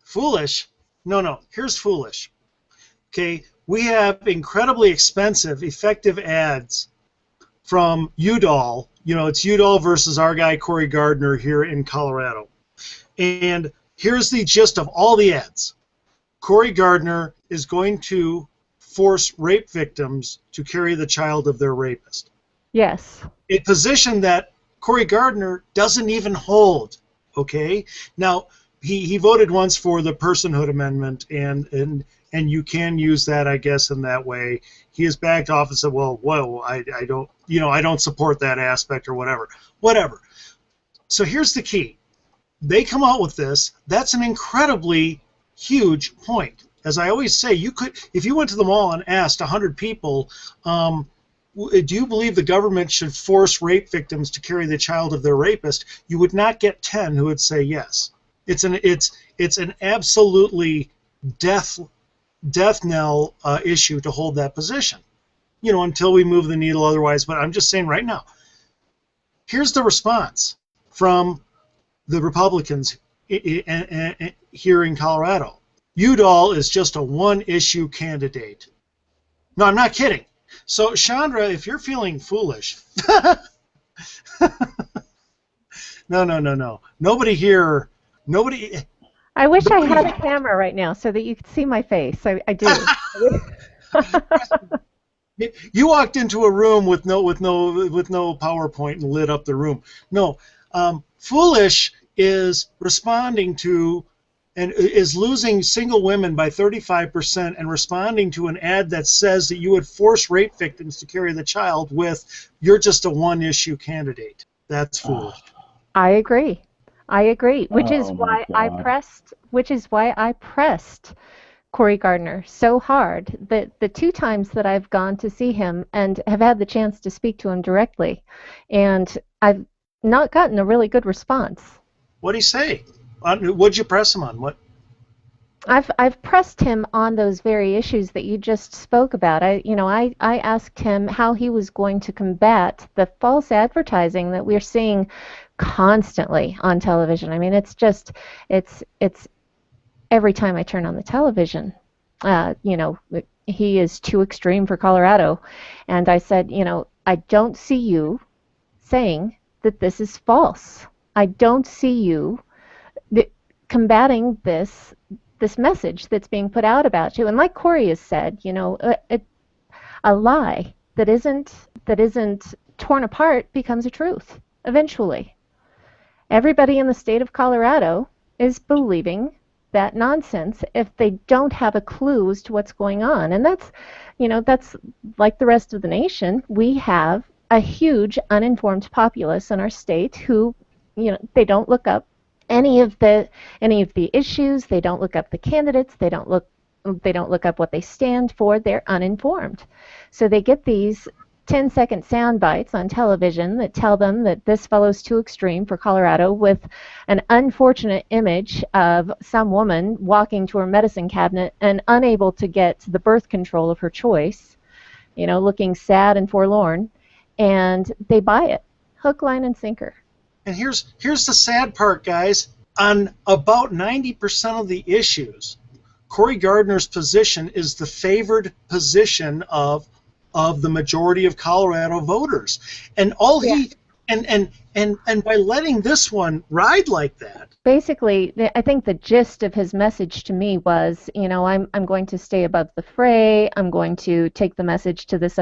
Foolish? No, no. Here's foolish. Okay, we have incredibly expensive, effective ads from Udall. It's Udall versus our guy Corey Gardner here in Colorado. And here's the gist of all the ads. Corey Gardner is going to force rape victims to carry the child of their rapist. Yes. A position that Corey Gardner doesn't even hold. Okay? Now, he voted once for the personhood amendment, and you can use that, I guess, in that way. He has backed off and said, well, whoa, I don't support that aspect or whatever. Whatever. So here's the key. They come out with this. That's an incredibly huge point. As I always say, if you went to the mall and asked 100 people, do you believe the government should force rape victims to carry the child of their rapist, you would not get 10 who would say yes. It's an absolutely death knell issue to hold that position, until we move the needle otherwise. But I'm just saying right now, here's the response from the Republicans here in Colorado. Udall is just a one-issue candidate. No, I'm not kidding. So, Chandra, if you're feeling foolish, no. Nobody. I wish I had a camera right now so that you could see my face. I do. You walked into a room with no PowerPoint and lit up the room. No, foolish is responding to and is losing single women by 35% and responding to an ad that says that you would force rape victims to carry the child with "you're just a one-issue candidate." That's foolish. I agree. Which is why I pressed Corey Gardner so hard that the 2 times that I've gone to see him and have had the chance to speak to him directly, and I've not gotten a really good response. What'd he say? What'd you press him on? What? I've pressed him on those very issues that you just spoke about. I asked him how he was going to combat the false advertising that we're seeing constantly on television. I mean, it's every time I turn on the television, he is too extreme for Colorado. And I said, I don't see you saying that this is false. I don't see you combating this message that's being put out about you. And like Corey has said, a lie that isn't torn apart becomes a truth eventually. Everybody in the state of Colorado is believing that nonsense if they don't have a clue as to what's going on. And that's like the rest of the nation. We have a huge uninformed populace in our state who, they don't look up any of the issues. They don't look up the candidates. They don't look up what they stand for. They're uninformed. So they get these 10-second sound bites on television that tell them that this fellow's too extreme for Colorado, with an unfortunate image of some woman walking to her medicine cabinet and unable to get the birth control of her choice, looking sad and forlorn, and they buy it, hook, line, and sinker. And here's the sad part, guys. On about 90% of the issues, Corey Gardner's position is the favored position of the majority of Colorado voters. And and by letting this one ride like that. Basically, I think the gist of his message to me was, I'm going to stay above the fray. I'm going to take the message to this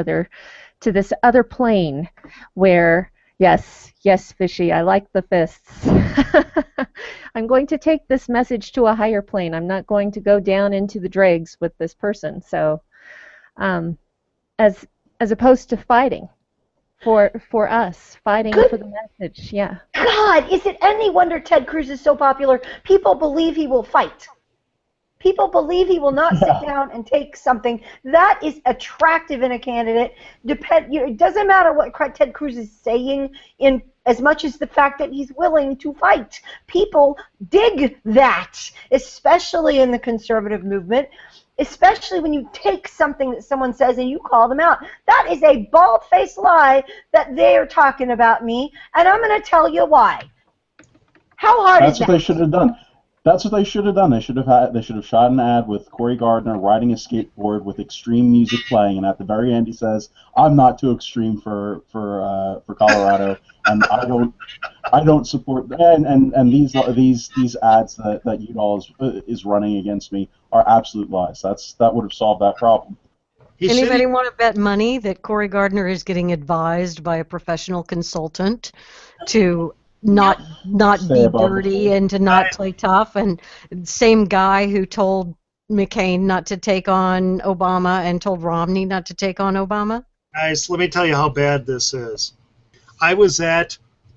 other plane where, yes, Fishy, I like the fists. I'm going to take this message to a higher plane. I'm not going to go down into the dregs with this person. So, as opposed to fighting for us, fighting for the message, yeah. God, is it any wonder Ted Cruz is so popular? People believe he will fight. People believe he will not sit down and take something. That is attractive in a candidate. It doesn't matter what Ted Cruz is saying, in as much as the fact that he's willing to fight. People dig that, especially in the conservative movement, especially when you take something that someone says and you call them out. That is a bald-faced lie that they're talking about me, and I'm going to tell you why. How hard is that? That's what they should have done. That's what they should have done. They should have shot an ad with Corey Gardner riding a skateboard with extreme music playing, and at the very end he says, "I'm not too extreme for Colorado, and I don't support." And these ads that Udall is running against me are absolute lies. That would have solved that problem. Anybody want to bet money that Corey Gardner is getting advised by a professional consultant to not be dirty and to not play tough? And same guy who told McCain not to take on Obama and told Romney not to take on Obama? Guys, let me tell you how bad this is. I was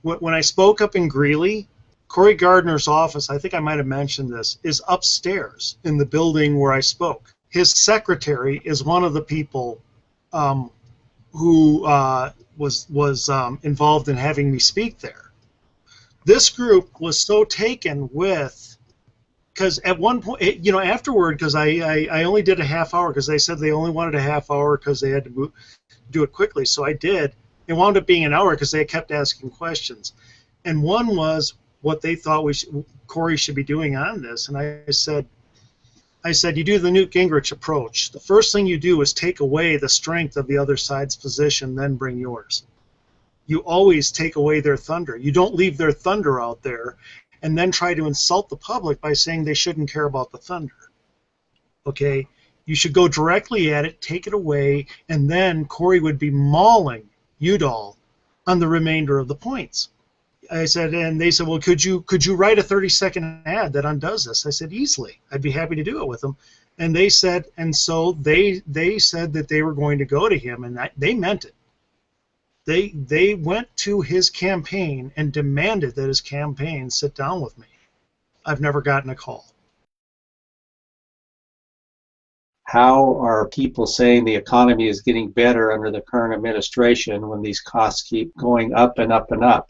when I spoke up in Greeley, Corey Gardner's office, I think I might have mentioned this, is upstairs in the building where I spoke. His secretary is one of the people who was involved in having me speak there. This group was so taken with, because at one point, afterward, because I only did a half hour, because they said they only wanted a half hour because they had to do it quickly, so I did. It wound up being an hour because they kept asking questions. And one was what they thought Corey should be doing on this, and I said, you do the Newt Gingrich approach. The first thing you do is take away the strength of the other side's position, then bring yours. You always take away their thunder. You don't leave their thunder out there and then try to insult the public by saying they shouldn't care about the thunder. Okay? You should go directly at it, take it away, and then Corey would be mauling Udall on the remainder of the points. I said, and they said, well, could you write a 30-second ad that undoes this? I said, easily. I'd be happy to do it with them. And they said, and so they said that they were going to go to him, and they meant it. They went to his campaign and demanded that his campaign sit down with me. I've never gotten a call. How are people saying the economy is getting better under the current administration when these costs keep going up and up and up?